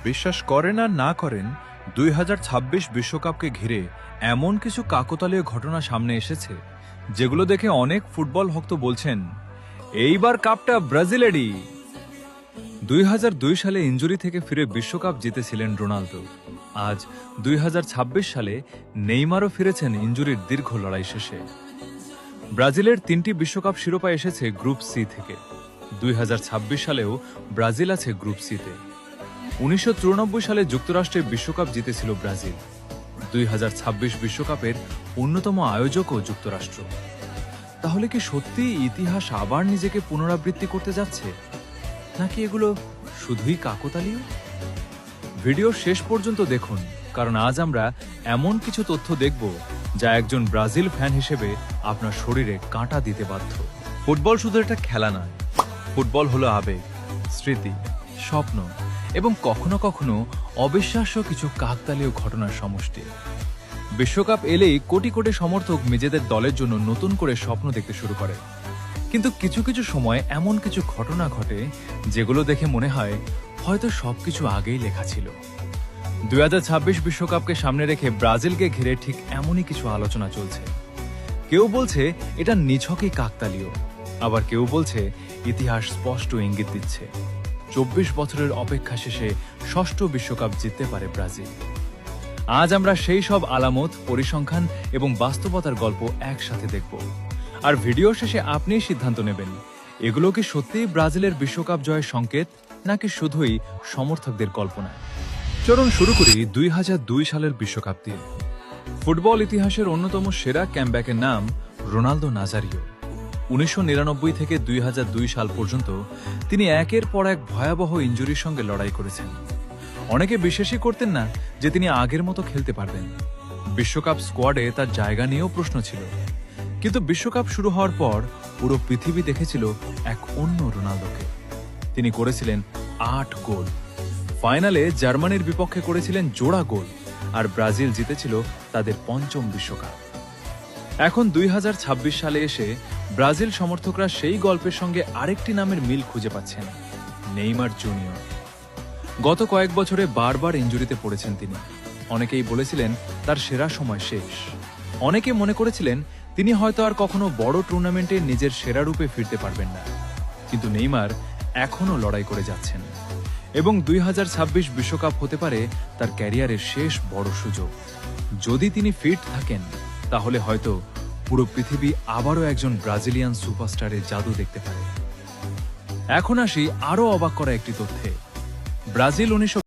বিশ্বাস করেন আর না করেন 2026 বিশ্বকাপকে ঘিরে এমন কিছু কাকতালীয় ঘটনা সামনে এসেছে যেগুলো দেখে অনেক ফুটবল ভক্ত বলছেন এইবার কাপটা ব্রাজিলেরই। 2002 সালে ইনজুরি থেকে ফিরে বিশ্বকাপ জিতেছিলেন রোনালদো। আজ 2026 সালে নেইমারও ফিরেছেন ইনজুরির দীর্ঘ লড়াই শেষে। ব্রাজিলের 3টি বিশ্বকাপ শিরোপা এসেছে গ্রুপ সি থেকে। 2026 সালেও ব্রাজিল আছে গ্রুপ সিতে। 1994 সালে যুক্তরাষ্ট্রে বিশ্বকাপ জিতেছিল ব্রাজিল। 2026 বিশ্বকাপের অন্যতম আয়োজকও যুক্তরাষ্ট্র। তাহলে কি সত্যি ইতিহাস আবার নিজেকে পুনরাবৃত্তি করতে যাচ্ছে, নাকি এগুলো শুধুই কাকতালীয়? ভিডিও শেষ পর্যন্ত দেখুন, কারণ আজ আমরা এমন কিছু তথ্য দেখব যা একজন ব্রাজিল ফ্যান হিসেবে আপনার শরীরে কাঁটা দিতে বাধ্য। ফুটবল শুধু একটা খেলা নয়, ফুটবল হলো আবেগ, স্মৃতি, স্বপ্ন এবং কখনো কখনো অবিশ্বাস্য কিছু কাকতালীয় ঘটনার সমষ্টি। বিশ্বকাপ এলেই কোটি কোটি সমর্থক নিজেদের দলের জন্য নতুন করে স্বপ্ন দেখতে শুরু করে। কিন্তু কিছু কিছু সময় এমন কিছু ঘটনা ঘটে যেগুলো দেখে মনে হয় হয়তো সবকিছু আগেই লেখা ছিল। 2026 বিশ্বকাপকে সামনে রেখে ব্রাজিলকে ঘিরে ঠিক এমনই কিছু আলোচনা চলছে। কেউ বলছে এটা নিছকই কাকতালীয়, আবার কেউ বলছে ইতিহাস স্পষ্ট ইঙ্গিত দিচ্ছে 24 বছরের অপেক্ষা শেষে ষষ্ঠ বিশ্বকাপ জিততে পারে ব্রাজিল। আজ আমরা সেই সব আলামত, পরিসংখ্যান এবং বাস্তবতার গল্প একসাথে দেখব। আর ভিডিও শেষে আপনিই সিদ্ধান্ত নেবেন, এগুলো কি সত্যিই ব্রাজিলের বিশ্বকাপ জয়ের সংকেত, নাকি শুধুই সমর্থকদের কল্পনা। চলুন শুরু করি 2002 সালের বিশ্বকাপ দিয়ে। ফুটবল ইতিহাসের অন্যতম সেরা ক্যামব্যাকের নাম রোনালদো নাজারিও। 1999 থেকে 2002 সাল পর্যন্ত তিনি একের পর এক ভয়াবহ ইনজুরির সঙ্গে লড়াই করেছেন। অনেকে বিশ্বাসই করতেন না যে তিনি আগের মতো খেলতে পারবেন। বিশ্বকাপ স্কোয়াডে তার জায়গা নিয়েও প্রশ্ন ছিল। কিন্তু বিশ্বকাপ শুরু হওয়ার পর পুরো পৃথিবী দেখেছিল এক অন্য রোনালদোকে। তিনি করেছিলেন 8 গোল। ফাইনালে জার্মানির বিপক্ষে করেছিলেন জোড়া গোল, আর ব্রাজিল জিতেছিল তাদের 5ম বিশ্বকাপ। এখন 2026 সালে এসে ব্রাজিল সমর্থকরা সেই গল্পের সঙ্গে আরেকটি নামের মিল খুঁজে পাচ্ছেন, নেইমার জুনিয়র। গত কয়েক বছরে বারবার ইনজুরিতে পড়েছেন তিনি। অনেকেই বলেছিলেন তার সেরা সময় শেষ। অনেকে মনে করেছিলেন তিনি হয়তো আর কখনো বড় টুর্নামেন্টে নিজের সেরা রূপে ফিরতে পারবেন না। কিন্তু নেইমার এখনও লড়াই করে যাচ্ছেন, এবং 2026 বিশ্বকাপ হতে পারে তার ক্যারিয়ারের শেষ বড় সুযোগ। যদি তিনি ফিট থাকেন, তাহলে হয়তো পুরো পৃথিবী আবারও একজন ব্রাজিলিয়ান সুপারস্টারের জাদু দেখতে পারে। এখন আসি আরও অবাক করা একটি তথ্যে। ব্রাজিল